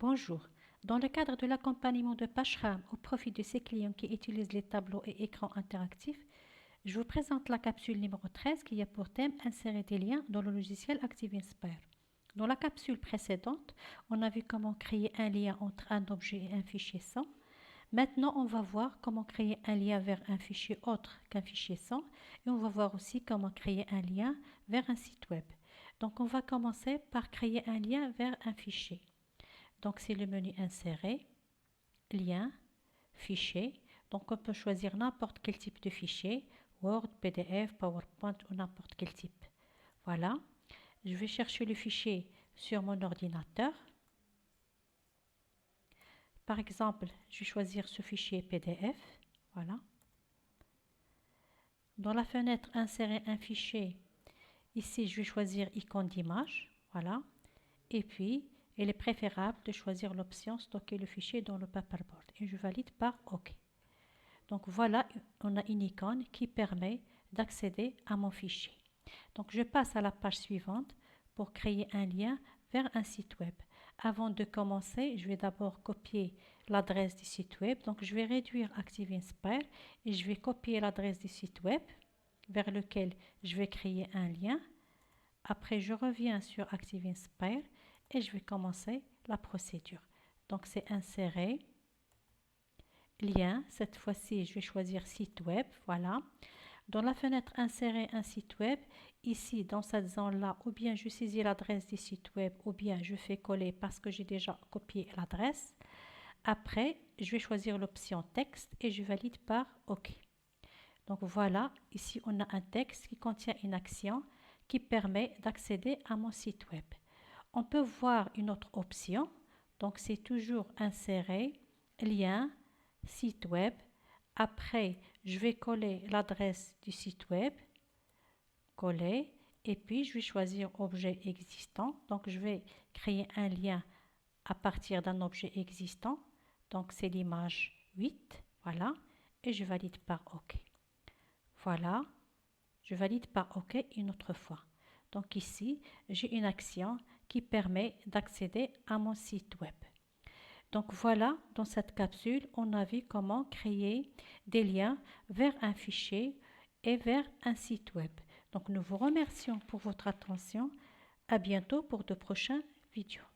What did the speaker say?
Bonjour. Dans le cadre de l'accompagnement de Pashram au profit de ses clients qui utilisent les tableaux et écrans interactifs, je vous présente la capsule numéro 13 qui a pour thème insérer des liens dans le logiciel ActiveInspire. Dans la capsule précédente, on a vu comment créer un lien entre un objet et un fichier son. Maintenant, on va voir comment créer un lien vers un fichier autre qu'un fichier son et on va voir aussi comment créer un lien vers un site web. Donc, on va commencer par créer un lien vers un fichier. Donc, c'est le menu Insérer, Lien, Fichier. Donc, on peut choisir n'importe quel type de fichier, Word, PDF, PowerPoint ou n'importe quel type. Voilà. Je vais chercher le fichier sur mon ordinateur. Par exemple, je vais choisir ce fichier PDF. Voilà. Dans la fenêtre Insérer un fichier, ici, je vais choisir icône d'image. Voilà. Et puis, il est préférable de choisir l'option stocker le fichier dans le paperboard et je valide par OK. Donc voilà, on a une icône qui permet d'accéder à mon fichier. Donc je passe à la page suivante pour créer un lien vers un site web. Avant de commencer, je vais d'abord copier l'adresse du site web. Donc je vais réduire ActiveInspire et je vais copier l'adresse du site web vers lequel je vais créer un lien. Après, je reviens sur ActiveInspire et je vais commencer la procédure. Donc, c'est insérer, lien. Cette fois-ci, je vais choisir site web. Voilà. Dans la fenêtre insérer un site web, ici, dans cette zone-là, ou bien je saisis l'adresse du site web, ou bien je fais coller parce que j'ai déjà copié l'adresse. Après, je vais choisir l'option texte et je valide par OK. Donc, voilà. Ici, on a un texte qui contient une action qui permet d'accéder à mon site web. On peut voir une autre option, donc c'est toujours insérer, lien, site web. Après, je vais coller l'adresse du site web, coller, et puis je vais choisir objet existant. Donc je vais créer un lien à partir d'un objet existant, donc c'est l'image 8, voilà, et je valide par OK. Voilà, je valide par OK une autre fois. Donc ici, j'ai une action qui permet d'accéder à mon site web. Donc voilà, dans cette capsule, on a vu comment créer des liens vers un fichier et vers un site web. Donc nous vous remercions pour votre attention. À bientôt pour de prochaines vidéos.